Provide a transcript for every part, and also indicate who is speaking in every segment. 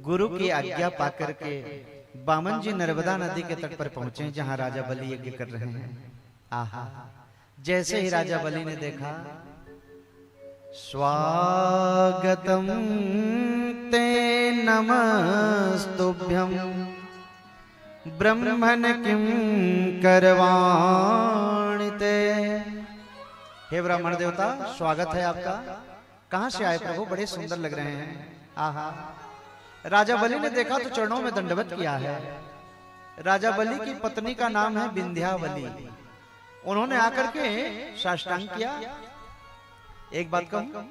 Speaker 1: गुरु की आज्ञा पाकर के बामन जी नर्मदा नदी के तट पर पहुंचे जहां राजा बलि यज्ञ कर रहे हैं। आहा, जैसे ही राजा बलि ने देखा, स्वागतम ते नमस्तुभ्यं ब्रह्मण किं करवाणि ते। हे ब्राह्मण देवता, स्वागत है आपका। कहां से आए प्रभु? बड़े सुंदर लग रहे हैं। आहा, राजा बलि ने देखा तो चरणों में दंडवत किया है। राजा बलि की पत्नी का नाम है विंध्यावली। उन्होंने आकर के साष्टांग किया। एक बात कहूं,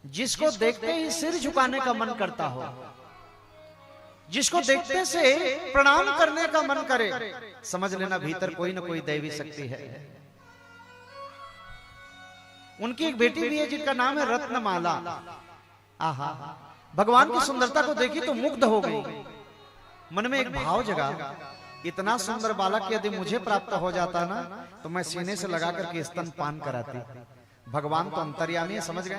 Speaker 1: जिसको देखते ही सिर झुकाने का मन करता हो, जिसको देखते से प्रणाम करने का मन करे, समझ लेना भीतर कोई ना कोई दैवी शक्ति है। उनकी एक बेटी भी है जिनका नाम है रत्नमाला। आहा, भगवान की सुंदरता को देखी तो मुग्ध हो गई। मन में एक भाव जगा, इतना सुंदर बालक यदि मुझे प्राप्त हो जाता ना तो मैं सीने से लगा करके स्तन पान कराती। भगवान तो अंतर्यामी है, समझ गए।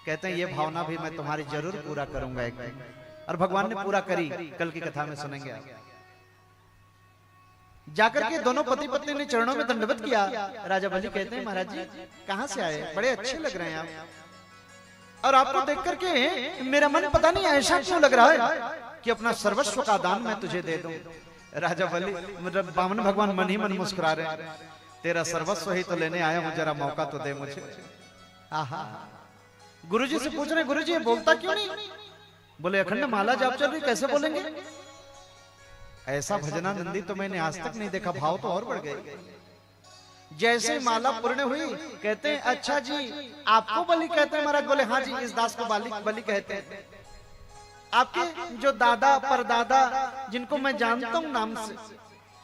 Speaker 1: कहते हैं ये भावना भी मैं तुम्हारी जरूर पूरा करूंगा एक दिन। और भगवान ने पूरा करी। कल की कथा में सुनेंगे आप। जाकर के दोनों पति पत्नी ने चरणों में दंडवत किया। राजा बलि कहते हैं महाराज जी कहां से आए? बड़े अच्छे लग रहे हैं आप, और आपको देख करके मेरा मन पता नहीं ऐसा क्यों लग रहा है कि अपना सर्वस्व का दान मैं तुझे दे दूं। राजा बलि मतलब बामन भगवान मन ही मन मुस्कुरा रहे हैं। तेरा सर्वस्व ही तो लेने आया हूं, जरा मौका तो दे मुझे। आहा, गुरुजी से पूछ रहे, गुरुजी ये बोलता क्यों नहीं? बोले अखंड माला जाप चल रही, कैसे बोलेंगे? ऐसा भजनानंदी तो मैंने आज तक नहीं देखा। भाव तो और बढ़ गए। जैसे माला पूर्ण हुई, कहते हैं अच्छा जी आपको बलि कहते हैं महाराज? बोले हाँ जी, इस दास को बलि कहते हैं। आपके जो दादा परदादा जिनको मैं जानता हूं नाम से,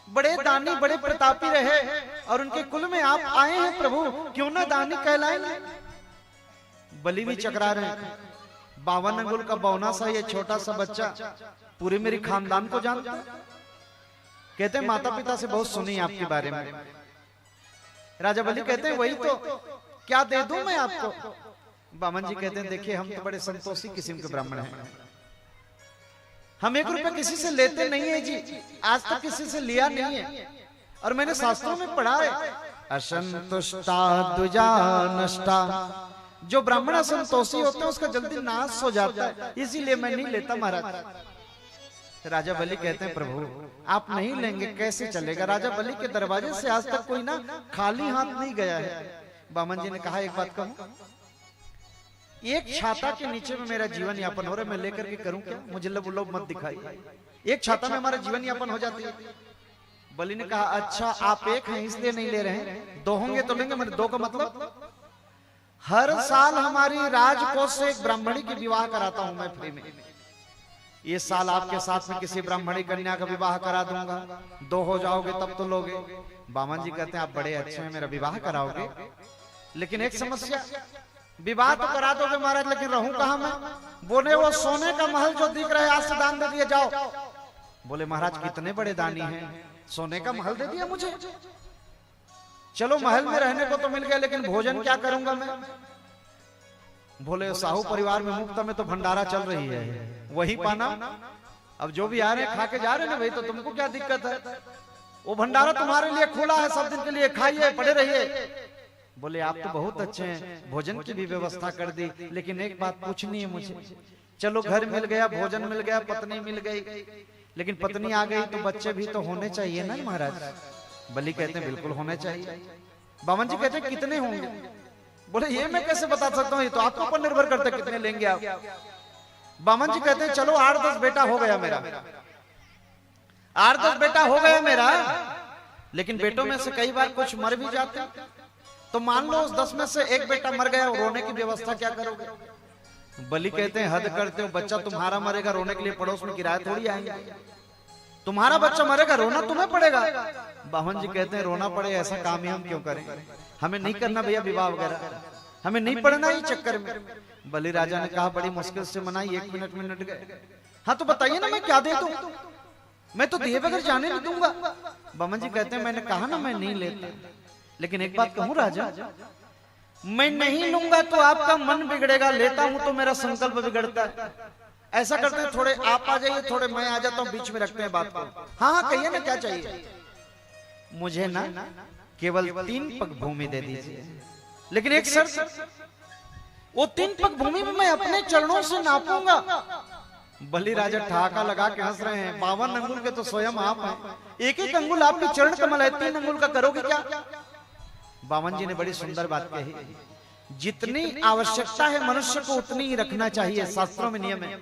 Speaker 1: बड़े दानी बड़े प्रतापी रहे, और उनके कुल में आप आए हैं प्रभु, क्यों ना दानी कहलाएंगे? बलि भी चकरा रहे हैं। 52 अंगुल का बौना सा ये छोटा सा बच्चा पूरे मेरे खानदान को जानता है। कहते हैं माता पिता से बहुत सुनी आपके बारे में। राजा बलि कहते हैं वही तो, क्या दे दूं मैं आपको? बामन जी कहते हैं देखिए हम तो बड़े संतोषी किस्म के ब्राह्मण हैं, हम 1 रुपया किसी से लेते नहीं है जी, आज तक किसी से लिया नहीं है। और मैंने शास्त्रों में पढ़ा है असंतुष्टा द्विजा नष्टा, जो ब्राह्मण असंतोषी होते हैं उसका जल्दी नाश हो जाता है, इसीलिए मैं नहीं लेता महाराज। राजा बलि कहते हैं प्रभु आप नहीं लेंगे कैसे चलेगा? राजा बलि के दरवाजे से आज तक कोई ना खाली हाथ नहीं गया है। बामन जी ने कहा एक बात कहूं, एक छाता के नीचे में मेरा जीवन यापन हो रहा है, मैं लेकर के करूं क्या? मुझे लोभ मत दिखाई। एक छाता में हमारा जीवन यापन हो जाती है। बलि ने कहा अच्छा आप एक हैं इसलिए नहीं ले रहे हैं, 2 होंगे तो लेंगे। मैंने 2 का मतलब, हर साल हमारी राजकोष से एक ब्राह्मणी की विवाह कराता हूं मैं फ्री में। ये साल आपके साथ में किसी ब्राह्मणी कन्या का विवाह करा दूंगा, 2 हो जाओगे तब तो लोगे। बामन जी कहते हैं आप बड़े अच्छे हैं, मेरा विवाह कराओगे, लेकिन एक समस्या, विवाह तो करा दोगे महाराज लेकिन रहूं कहां मैं? बोले वो सोने का महल जो दिख रहा है आज से दान दे दिया जाओ। बोले महाराज कितने बड़े दानी हैं, सोने का महल दे दिया मुझे? चलो महल में रहने को तो मिल गया, लेकिन भोजन क्या करूंगा मैं? बोले साहू परिवार में मुफ्त में तो भंडारा चल रही है, वही पाना। अब जो भी आ रहे हैं खा के जा रहे हैं ना भाई, तो तुमको क्या दिक्कत है? वो भंडारा तुम्हारे लिए खुला है, सब दिन के लिए खाइए पड़े रहिए। बोले आप तो बहुत अच्छे हैं, भोजन की भी व्यवस्था कर दी, लेकिन एक बात पूछनी है मुझे। चलो घर मिल गया, भोजन मिल गया, पत्नी मिल गई, लेकिन पत्नी आ गई तो बच्चे भी तो होने चाहिए ना महाराज? बलि कहते हैं बिल्कुल होने चाहिए। बामन जी कहते हैं कितने होंगे? बोले ये मैं कैसे बता सकता हूँ, ये तो आपके ऊपर निर्भर करता है कितने लेंगे आप। बामन जी कहते हैं चलो 8-10 बेटा हो गया मेरा, 8-10 बेटा हो गया मेरा, लेकिन बेटों में से कई बार कुछ मर भी जाते, तो मान लो उस 10 में से एक बेटा मर गया, रोने की व्यवस्था क्या करोगे? बलि कहते हैं हद करते हो, बच्चा तुम्हारा मरेगा, रोने के लिए पड़ोस में किराया थोड़ी आएंगे। तुम्हारा बच्चा मरेगा, रोना तुम्हें पड़ेगा। बामन जी कहते हैं रोना पड़े ऐसा काम ही हम क्यों करें? हमें नहीं करना भैया विवाह वगैरह, हमें नहीं पढ़ना ही चक्कर में। बलि राजा ने कहा बड़ी मुश्किल से मनाई, 1 मिनट गए। हाँ तो बताइए ना मैं क्या दे दूं? मैं तो दिए बगैर जाने नहीं दूंगा। बामन जी कहते हैं मैंने कहा ना मैं नहीं लेता, लेकिन एक बात कहूं राजा, मैं नहीं लूंगा तो आपका मन बिगड़ेगा, लेता हूं तो मेरा संकल्प बिगड़ता है। ऐसा करते हैं, थोड़े आप आ जाइए, थोड़े मैं आ जाता हूँ, बीच में रखते हैं बात को। हाँ हाँ कहिए ना, क्या चाहिए? मुझे ना केवल 3 पग भूमि दे दीजिए, लेकिन एक शर्त, वो 3 पग भूमि में मैं अपने चरणों से नापूंगा। बलि राजा ठहाका लगा के हंस रहे हैं, 52 अंगुल के तो स्वयं आप हैं, एक एक अंगुल आपकी चरण कमल है, 3 अंगुल का करोगे क्या? बामन जी ने बड़ी सुंदर बात कही, जितनी आवश्यकता है मनुष्य को उतनी ही रखना चाहिए, शास्त्रों में नियम है।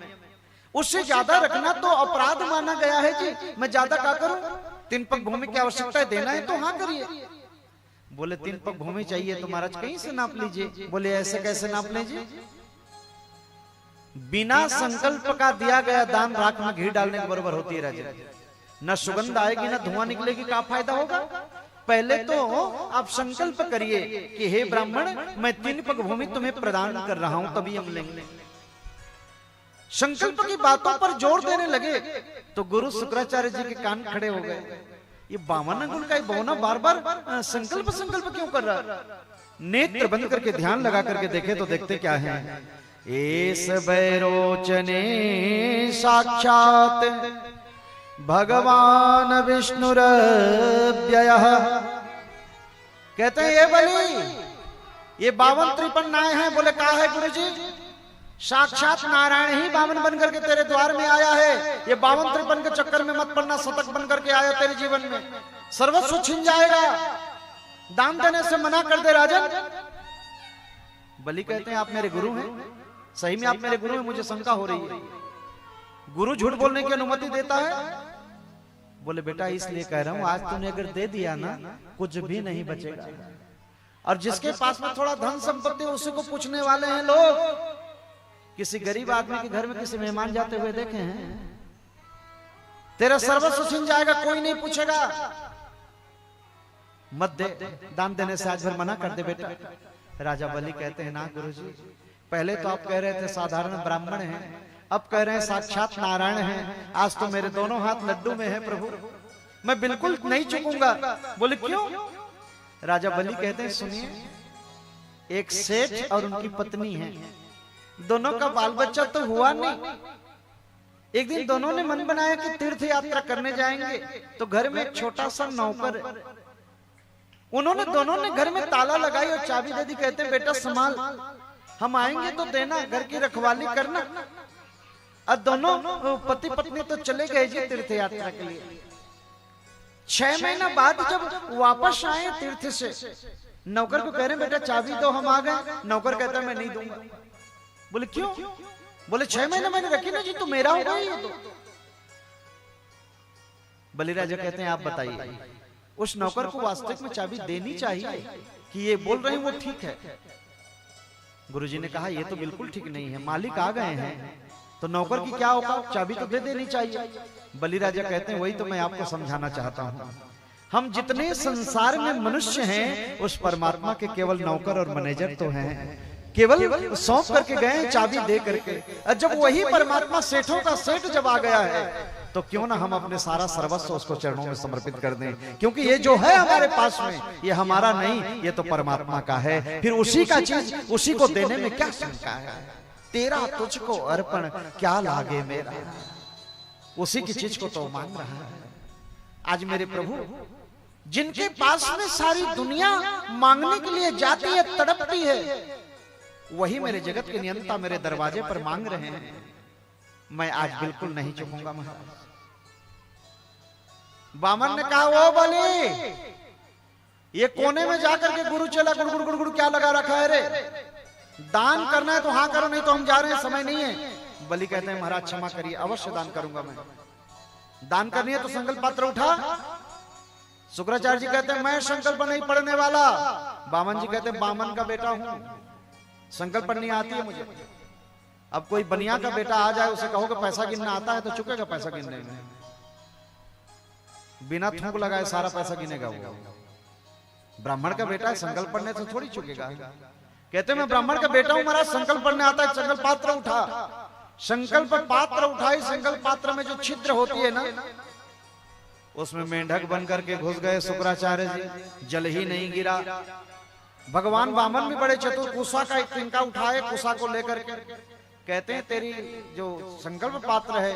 Speaker 1: उससे ज्यादा रखना तो अपराध माना गया है जी, मैं ज्यादा क्या करूं? 3 पग भूमि की आवश्यकता है, देना है तो हाँ करिए। बोले 3 पग भूमि चाहिए तो महाराज कहीं से नाप लीजिए। बोले ऐसे कैसे नाप लीजिए? बिना संकल्प का दिया गया दान राख में घी डालने के बराबर होती है राजा। न सुगंध आएगी न धुआं निकलेगी, क्या फायदा होगा? पहले तो आप संकल्प करिए कि हे ब्राह्मण, मैं 3 पग भूमि तुम्हें प्रदान कर रहा हूं, तभी हम लेंगे। संकल्प की बातों पर जोर देने लगे तो गुरु शुक्राचार्य जी के कान खड़े हो गए। ये 52 अंगुल का बौना बार बार संकल्प संकल्प क्यों कर रहा? नेत्र बंद करके ध्यान लगा करके देखे तो देखते क्या है, एस बैरोचने साक्षात भगवान विष्णुरव्ययः। कहते हैं ये बलि, ये 52-53 नाय हैं। बोले कहा है गुरुजी? साक्षात नारायण ही 52 बन करके तेरे द्वार में आया है। ये 52-53 के चक्कर में मत पड़ना, शतक बन करके आया तेरे जीवन में, सर्वस्व छिन जाएगा। दान देने से मना कर दे राजन। बलि कहते हैं आप मेरे गुरु हैं, सही में आप मेरे गुरु हैं, मुझे शंका हो रही है। गुरु झूठ बोलने की अनुमति देता है? बोले बेटा इसलिए कह रहा हूं, आज तूने अगर दे दिया ना, कुछ भी नहीं बचेगा। और जिसके पास में थोड़ा धन संपत्ति है उसी को पूछने वाले हैं लोग। किसी गरीब आदमी के घर में किसी मेहमान जाते हुए देखे हैं? तेरा सर्वस्व छिन जाएगा, कोई नहीं पूछेगा। मत दे, दान देने से आज भर मना कर दे बेटा। राजा बलि कहते हैं ना गुरुजी, पहले तो आप कह रहे थे साधारण ब्राह्मण हैं, अब कह रहे हैं साक्षात नारायण हैं। आज तो मेरे दोनों हाथ लड्डू में है प्रभु, मैं बिल्कुल नहीं चुकूंगा। बोले क्यों? राजा बलि कहते हैं सुनिए, एक सेठ और उनकी पत्नी है, दोनों का बाल बच्चा तो हुआ नहीं। एक दिन दोनों ने मन बनाया कि तीर्थ यात्रा करने जाएंगे, तो घर में एक छोटा सा नौकर, उन्होंने दोनों ने घर में ताला लगाई और चाबी दे दी। कहते हैं बेटा संभाल, हम आएंगे तो देना, घर की रखवाली करना। और दोनों पति पत्नी तो चले गए जी तीर्थ यात्रा के लिए। 6 महीना बाद जब वापस आए तीर्थ से, नौकर को कह रहे बेटा चाबी दो, हम आ गए। नौकर कहता मैं नहीं दूंगा। बोले क्यों? बोले 6 महीने मैंने रखी ना जी, तो मेरा होगा ही तो। बलिराजा कहते हैं आप बताइए, उस नौकर को वास्तविक में चाबी देनी चाहिए कि ये बोल रहे हैं वो ठीक है? गुरुजी ने कहा ये तो बिल्कुल ठीक नहीं है, मालिक आ गए हैं तो नौकर की क्या होगा, चाबी तो दे देनी चाहिए। बलिराजा कहते हैं वही तो मैं आपको समझाना चाहता हूं। हम जितने संसार में मनुष्य हैं, उस परमात्मा के केवल नौकर और मैनेजर तो हैं, केवल सौंप करके गए चाबी दे करके। और जब वही परमात्मा सेठों का सेठ जब आ गया है, तो क्यों ना हम अपने सारा सर्वस्व उसको चरणों में समर्पित कर दें, क्योंकि ये जो है हमारे पास में, ये हमारा नहीं, ये तो परमात्मा का है। फिर उसी का चीज उसी को देने में क्या शंका है? तेरा तुझको अर्पण क्या लागे मेरा, उसी की चीज को तो मांग रहा है। आज मेरे प्रभु, जिनके पास में सारी दुनिया मांगने के लिए जाती है, तड़पती है, वही मेरे जगत के नियंता मेरे दरवाजे पर मांग रहे हैं। मैं आज बिल्कुल नहीं चूकूंगा महाराज। बामन ने कहा वो बलि, ये कोने में जाकर के गुरु चला गुड़ गुड़ गुड़ क्या लगा रखा है रे? दान करना है तो हाँ करो, नहीं तो हम जा रहे हैं, समय नहीं है। बलि कहते हैं महाराज क्षमा करिए, अवश्य दान करूंगा मैं। दान करनी है तो संकल्प पत्र उठा। शुक्राचार्य जी कहते हैं मैं संकल्प नहीं पढ़ने वाला। बामन जी कहते हैं बामन का बेटा हूं, संकल्प पढ़नी आती है मुझे। अब कोई बनिया का बेटा आ जाए, उसे कहो कि पैसा गिनना आता है, तो चुकेगा पैसा गिनने में? बिना थूक लगाए सारा पैसा गिनेगा वो। ब्राह्मण का बेटा है, संकल्प पढ़ने से थोड़ी चुकेगा। कहते मैं ब्राह्मण का बेटा हूं महाराज, संकल्प पढ़ने आता है। संकल्प पात्र उठा, संकल्प पात्र उठाई। संकल्प पात्र में जो छिद्र होती है ना, उसमें मेंढक बन करके घुस गए शुक्राचार्य जी, जल ही नहीं गिरा। भगवान बामन भी बड़े चतुर, कुशा का एक तिनका उठाए, कुशा को लेकर के कहते हैं तेरी जो संकल्प पात्र है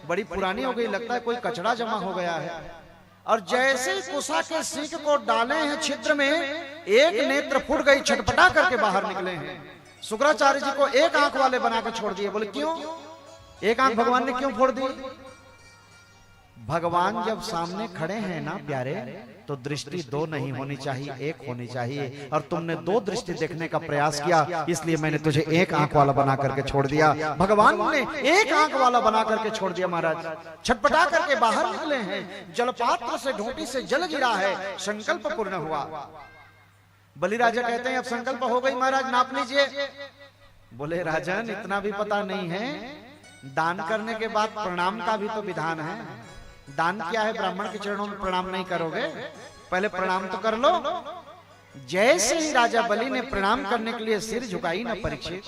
Speaker 1: बड़ी पुरानी हो गई, लगता है कोई कचड़ा जमा हो गया है। और जैसे कुशा के सींग को डाले हैं छिद्र में, एक नेत्र फूट गई, छटपटा करके बाहर निकले हैं। शुक्राचार्य जी को एक आंख वाले बनाकर छोड़ दिए। बोले क्यों? एक आंख भगवान ने क्यों फोड़ दी? भगवान जब सामने खड़े हैं ना प्यारे, तो दृष्टि दो नहीं होनी चाहिए, एक होनी चाहिए। और तुमने दो दृष्टि देखने का प्रयास किया, इसलिए मैंने तुझे एक आंख वाला बना करके छोड़ दिया। भगवान ने एक आंख वाला बना करके छोड़ दिया महाराज। छटपटा करके बाहर निकले हैं, जलपात्र से ढोटी से जल गिरा है, संकल्प पूर्ण हुआ। बलि राजा कहते हैं अब संकल्प हो गई महाराज, नाप लीजिए। बोले राजन इतना भी पता नहीं है, दान करने के बाद प्रणाम का भी तो विधान है। दान क्या है? ब्राह्मण के चरणों में प्रणाम नहीं करोगे? पहले प्रणाम तो कर लो। जैसे ही राजा बलि ने प्रणाम करने के लिए सिर झुकाई ना परीक्षित,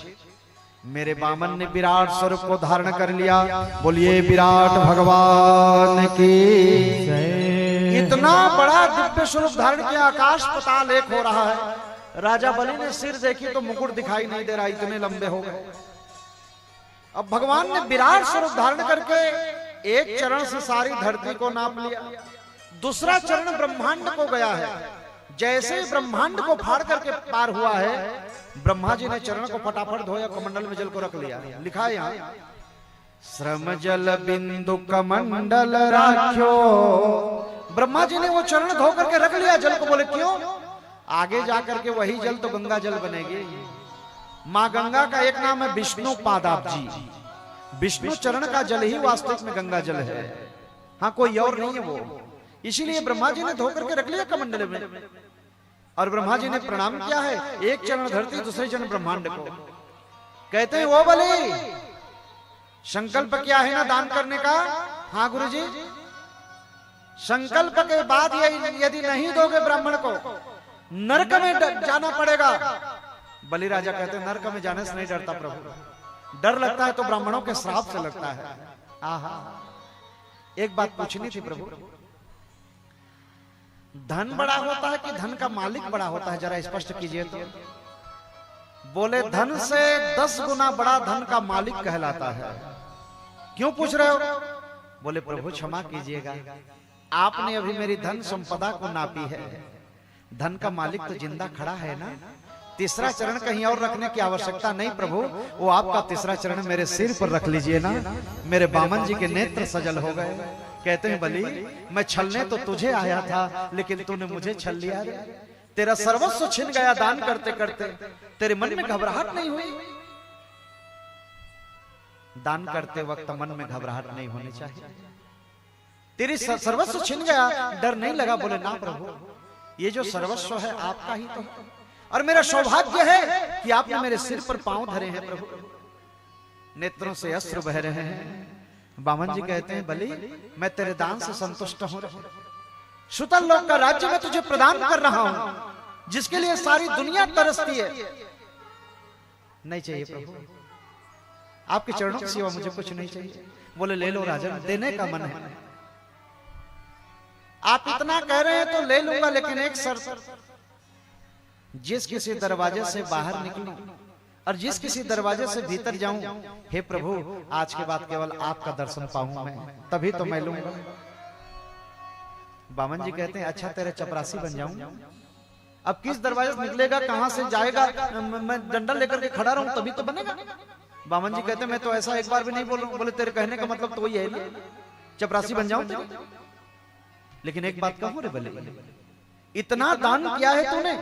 Speaker 1: मेरे बामन ने विराट स्वरूप को धारण कर लिया। बोलिए विराट भगवान की। इतना बड़ा दिव्य स्वरूप धारण किया, आकाश पताल एक हो रहा है। राजा बलि ने सिर देखी तो मुकुट दिखाई नहीं दे रहा, इतने लंबे हो गए। अब भगवान ने विराट स्वरूप धारण करके एक चरण से सारी धरती को नाप लिया, दूसरा चरण ब्रह्मांड को गया है। जैसे ब्रह्मांड को फाड़ करके पार हुआ है, ब्रह्मा जी ने चरण को फटाफट धोया, कमंडल में जल को रख लिया। लिखा है यहाँ श्रम जल बिंदु कमंडल राख्यो। ब्रह्मा जी ने वो चरण धो करके रख लिया जल को। बोले क्यों? आगे जाकर के वही जल तो गंगा जल बनेगी। माँ गंगा का एक नाम है विष्णु पादाब्जी। विष्णु चरण का जल ही वास्तविक में गंगा जल है, हाँ कोई और नहीं है वो। इसीलिए ब्रह्मा जी ने धो करके रख लिया कमंडल में। और ब्रह्मा जी ने प्रणाम किया है, एक चरण धरती, दूसरे चरण ब्रह्मांड को। कहते हैं वो बलि संकल्प क्या है ना दान करने का? हाँ गुरुजी। संकल्प के बाद यदि नहीं दोगे ब्राह्मण को, नरक में जाना पड़ेगा। बलि राजा कहते हैं नरक में जाने से नहीं डरता प्रभु, डर लगता है तो ब्राह्मणों के श्राप से लगता है। आहा, एक बात पूछनी थी प्रभु, धन बड़ा होता है कि धन का मालिक बड़ा होता है? जरा स्पष्ट कीजिए तो। बोले धन से 10 गुना बड़ा धन का मालिक कहलाता है। क्यों पूछ रहे हो? बोले प्रभु क्षमा कीजिएगा, आपने अभी मेरी धन संपदा को नापी है। धन का मालिक तो जिंदा खड़ा है ना। तीसरा चरण कहीं और रखने की आवश्यकता नहीं प्रभु, वो आपका तीसरा चरण मेरे सिर पर रख लीजिए ना। मेरे बामन जी के नेत्र सजल हो गए। कहते हैं बलि मैं छलने तो तुझे आया था, लेकिन तूने मुझे छल लिया। तेरा सर्वस्व छिन गया दान करते करते, तेरे मन में घबराहट नहीं हुई? दान करते वक्त मन में घबराहट नहीं होनी चाहिए। तेरी सर्वस्व छिन गया, डर नहीं लगा? बोले ना प्रभु, ये जो सर्वस्व है आपका ही तो है, और मेरा सौभाग्य है कि आपने मेरे सिर पर पांव धरे हैं प्रभु। नेत्रों से अश्रु बह रहे हैं। बामन जी कहते हैं बलि मैं तेरे दान से संतुष्ट हूं। सुतल लोक का राज्य मैं तुझे प्रदान कर रहा हूं, जिसके लिए सारी दुनिया तरसती है। नहीं चाहिए प्रभु, आपके चरणों की सिवा मुझे कुछ नहीं चाहिए। बोले ले लो राजन, देने का मन है। आप इतना कह रहे हैं तो ले लूंगा, लेकिन एक शर्त, जिस किसी दरवाजे से बाहर निकलूं और जिस किसी दरवाजे से भीतर जाऊं, हे प्रभु आज के बाद केवल आपका दर्शन पाऊं मैं, तभी तो मैं लूंगा। बामन जी कहते हैं अच्छा तेरे चपरासी बन जाऊं। अब किस दरवाजे से निकलेगा, कहां से जाएगा, मैं डंडा लेकर के खड़ा रहूं तभी तो बनेगा। बामन जी कहते हैं मैं तो ऐसा एक बार भी नहीं बोल रहा हूं। बोले तेरे कहने का मतलब तो वही है ना, चपरासी बन जाऊं। लेकिन एक बात कहूं रे बलि, इतना दान किया है तूने,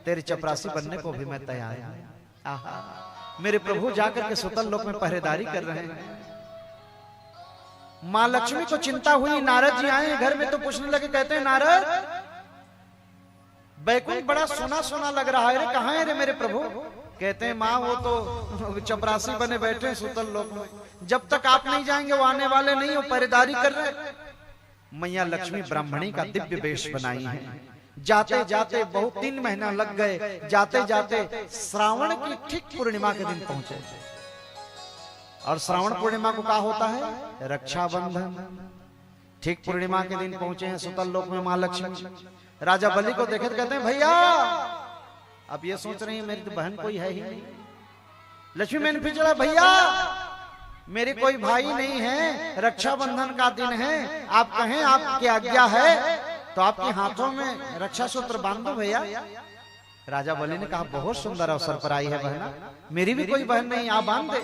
Speaker 1: तेरे चपरासी बनने को भी मैं तैयार हूं। आहा, मेरे प्रभु जाकर के सुतल लोक में पहरेदारी कर रहे हैं। माँ लक्ष्मी को चिंता हुई, नारद जी आए घर में तो पूछने लगे, कहते हैं नारद बैकुंठ बड़ा सोना सोना लग रहा है रे, कहाँ है रे मेरे प्रभु? कहते हैं माँ वो तो चपरासी बने बैठे हैं सुतल लोक में, जब तक आप नहीं जाएंगे वो आने वाले नहीं, वो पहरेदारी कर रहे। मैया लक्ष्मी ब्राह्मणी का दिव्य वेश बनाई है। जाते जाते बहुत 3 महीना लग गए, जाते जाते श्रावण की ठीक पूर्णिमा के दिन पहुंचे। और श्रावण पूर्णिमा को क्या होता है? रक्षाबंधन। ठीक पूर्णिमा के दिन पहुंचे हैं सुतल लोक में माँ लक्ष्मी। राजा बलि को देखे तो कहते हैं भैया, अब ये सोच रही है मेरी तो बहन कोई है ही नहीं, लक्ष्मी मैंने फिर चला, भैया मेरे कोई भाई नहीं है, रक्षाबंधन का दिन है, आप कहें आपकी आज्ञा है तो आपके हाथों में रक्षा सूत्र बांध दो भैया। राजा बलि ने कहा बहुत सुंदर अवसर पर आई है बहना, मेरी भी कोई बहन नहीं, आप बांध दे।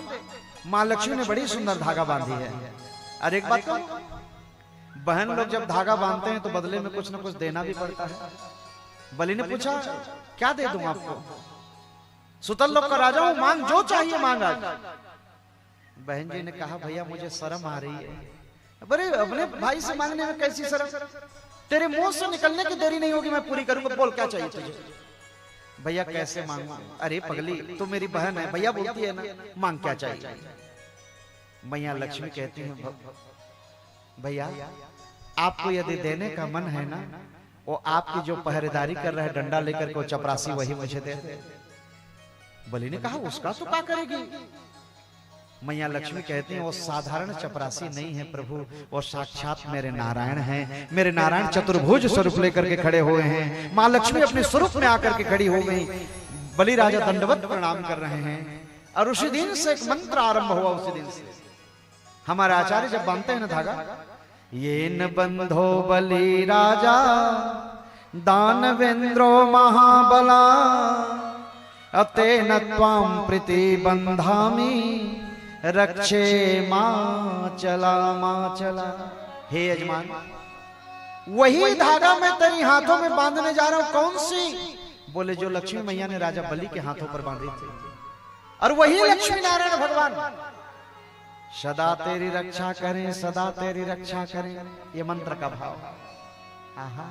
Speaker 1: माँ लक्ष्मी ने बड़ी सुंदर धागा बांधी है। अरे एक बात कहूं, बहन लोग जब धागा बांधते हैं तो बदले में कुछ न कुछ देना भी पड़ता है। बलि ने पूछा क्या दे दूं आपको? सुतल लोग का राजा हूं, मांग जो चाहिए मांग आज। बहन जी ने कहा भैया मुझे शर्म आ रही है। अरे अपने भाई से मांगने में कैसी शर्म? तेरे मुंह से निकलने की देरी नहीं होगी, मैं पूरी करूंगा, बोल क्या चाहिए तुझे? भैया कैसे मांगू? अरे पगली तू मेरी बहन है, भैया बोलती है ना, मांग क्या चाहिए? मैया लक्ष्मी कहती है भैया आपको यदि देने का मन है ना, वो आपकी जो पहरेदारी कर रहा है डंडा लेकर के, वो चपरासी वही मुझे दे दे। बलि ने कहा उसका तो क्या करेगी? मैया लक्ष्मी कहती हैं वो साधारण चपरासी नहीं है प्रभु, वो साक्षात मेरे नारायण हैं। मेरे नारायण चतुर्भुज स्वरूप लेकर के खड़े हुए हैं। माँ लक्ष्मी अपने स्वरूप में आकर के खड़ी हो गई। बलि राजा दंडवत प्रणाम कर रहे हैं और उसी दिन से एक मंत्र आरंभ हुआ। उसी दिन से हमारे आचार्य जब बांधते हैं ना धागा, ये न बंधो बलि राजा दानवेंद्रो महाबला अतेन त्वां प्रीति बंधामि रक्षे मां चला। हे यजमान वही धागा मैं तेरी हाथों में बांधने जा रहा हूं। कौन सी? बोले जो लक्ष्मी मैया ने राजा बलि के हाथों पर बांधी थी, और वही लक्ष्मी नारायण भगवान सदा तेरी रक्षा करें, सदा तेरी रक्षा करें। ये मंत्र का भाव। आहा